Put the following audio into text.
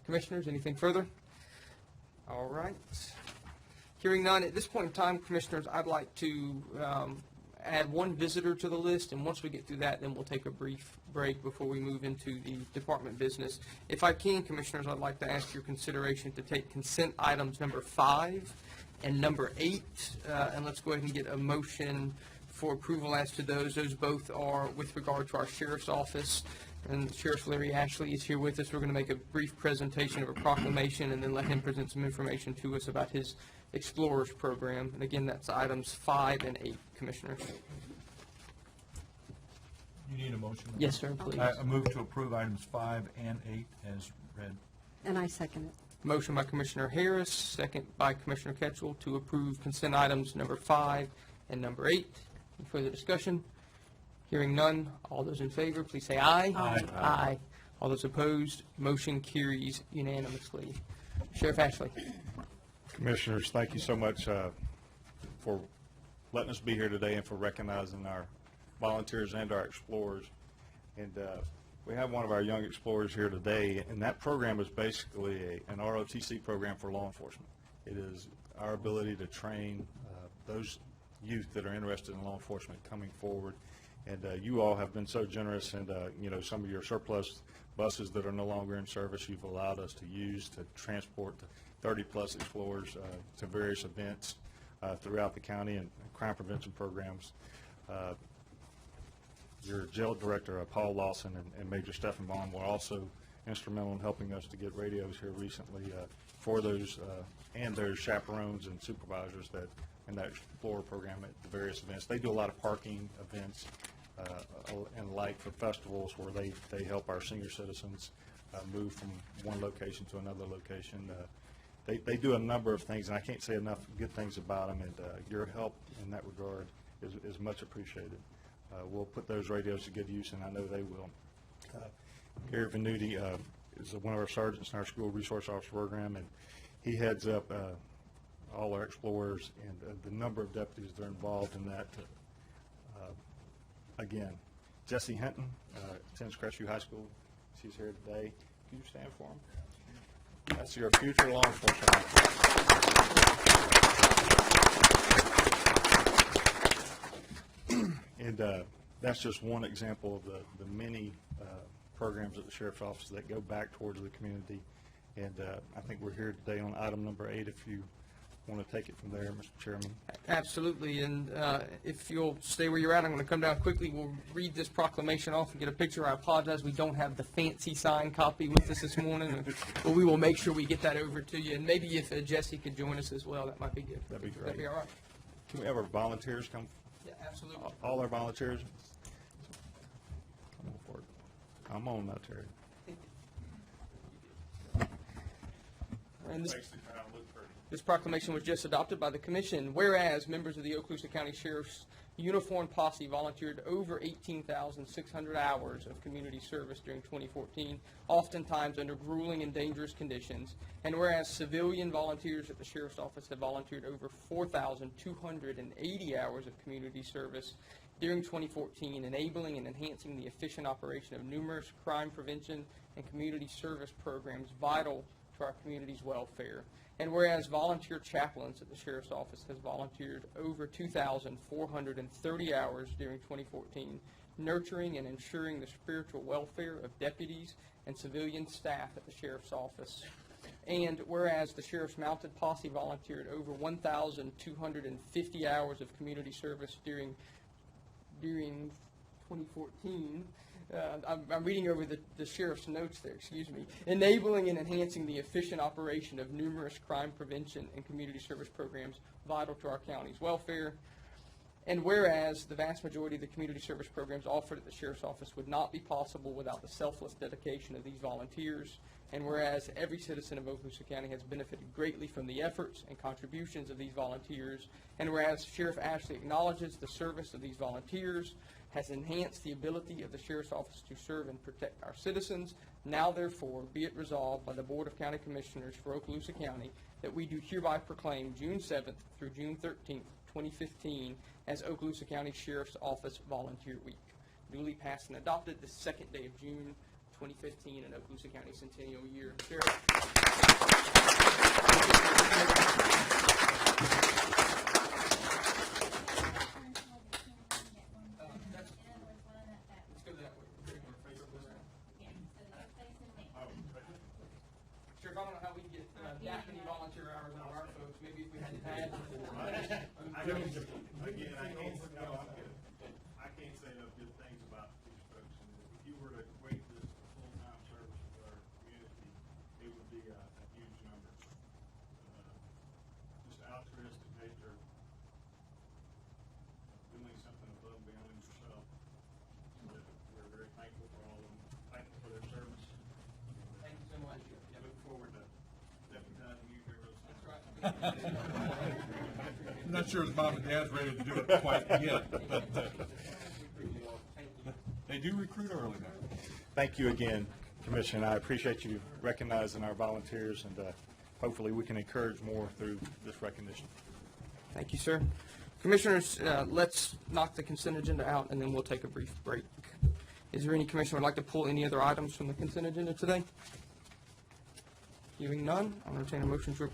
Commissioners, anything further? All right. Hearing none, at this point in time, Commissioners, I'd like to add one visitor to the list, and once we get through that, then we'll take a brief break before we move into the department business. If I can, Commissioners, I'd like to ask your consideration to take consent items number 5 and number 8, and let's go ahead and get a motion for approval as to those. Those both are with regard to our Sheriff's Office, and Sheriff Larry Ashley is here with us. We're going to make a brief presentation of a proclamation and then let him present some information to us about his Explorers program. And again, that's items 5 and 8, Commissioners. You need a motion? Yes, sir, please. I move to approve items 5 and 8 as read. And I second it. Motion by Commissioner Harris, second by Commissioner Ketchel to approve consent items number 5 and number 8. Any further discussion? Hearing none, all those in favor, please say aye. Aye. Aye. All those opposed, motion carries unanimously. Sheriff Ashley. Commissioners, thank you so much for letting us be here today and for recognizing our volunteers and our explorers. And we have one of our young explorers here today, and that program is basically an ROTC program for law enforcement. It is our ability to train those youth that are interested in law enforcement coming forward. And you all have been so generous, and you know, some of your surplus buses that are no longer in service, you've allowed us to use to transport 30-plus explorers to various events throughout the county and crime prevention programs. Your jail director, Paul Lawson, and Major Stephen Bond were also instrumental in helping us to get radios here recently for those and their chaperones and supervisors that in that Explorer program at the various events. They do a lot of parking events and like for festivals where they help our senior citizens move from one location to another location. They do a number of things, and I can't say enough good things about them, and your help in that regard is much appreciated. We'll put those radios to good use, and I know they will. Gary Venuti is one of our sergeants in our school resource officer program, and he heads up all our explorers and the number of deputies that are involved in that. Again, Jesse Hinton attends Crestview High School. She's here today. Can you stand for him? That's your future law enforcement officer. And that's just one example of the many programs at the Sheriff's Office that go back towards the community. And I think we're here today on item number 8 if you want to take it from there, Mr. Chairman. Absolutely, and if you'll stay where you're at, I'm going to come down quickly. We'll read this proclamation off and get a picture. I apologize, we don't have the fancy signed copy with us this morning, but we will make sure we get that over to you. And maybe if Jesse could join us as well, that might be good. That'd be great. That'd be all right. Can we have our volunteers come? Yeah, absolutely. All our volunteers? Come on for it. Come on now, Terry. And this proclamation was just adopted by the Commission. Whereas members of the Okaloosa County Sheriff's Uniform Posse volunteered over 18,600 hours of community service during 2014, oftentimes under grueling and dangerous conditions. And whereas civilian volunteers at the Sheriff's Office have volunteered over 4,280 hours of community service during 2014, enabling and enhancing the efficient operation of numerous crime prevention and community service programs vital to our community's welfare. And whereas volunteer chaplains at the Sheriff's Office has volunteered over 2,430 hours during 2014, nurturing and ensuring the spiritual welfare of deputies and civilian staff at the Sheriff's Office. And whereas the Sheriff's Mounted Posse volunteered over 1,250 hours of community service during 2014, I'm reading over the sheriff's notes there, excuse me, enabling and enhancing the efficient operation of numerous crime prevention and community service programs vital to our county's welfare. And whereas the vast majority of the community service programs offered at the Sheriff's Office would not be possible without the selfless dedication of these volunteers, and whereas every citizen of Okaloosa County has benefited greatly from the efforts and contributions of these volunteers, and whereas Sheriff Ashley acknowledges the service of these volunteers has enhanced the ability of the Sheriff's Office to serve and protect our citizens, now therefore be it resolved by the Board of County Commissioners for Okaloosa County that we do hereby proclaim June 7th through June 13th, 2015 as Okaloosa County Sheriff's Office Volunteer Week. Duly passed and adopted the 2nd day of June, 2015 and Okaloosa County Centennial Year. Sheriff. Let's go that way. Sheriff, I don't know how we get that many volunteer hours out of our folks. Maybe if we hadn't had I can't say enough good things about these folks. And if you were to equate this to full-time service with our community, it would be a huge number. Just altruistic nature, doing something above and beyond yourself. We're very thankful for all of them, thankful for their service. Thank you so much. Look forward to deputizing you here real soon. That's right. I'm not sure his mom and dad's ready to do it quite yet, but they do recruit early now. Thank you again, Commissioner. I appreciate you recognizing our volunteers, and hopefully we can encourage more through this recognition. Thank you, sir. Commissioners, let's knock the consent agenda out, and then we'll take a brief break. Is there any commissioner who would like to pull any other items from the consent agenda today? Hearing none, I'll entertain a motion to approve.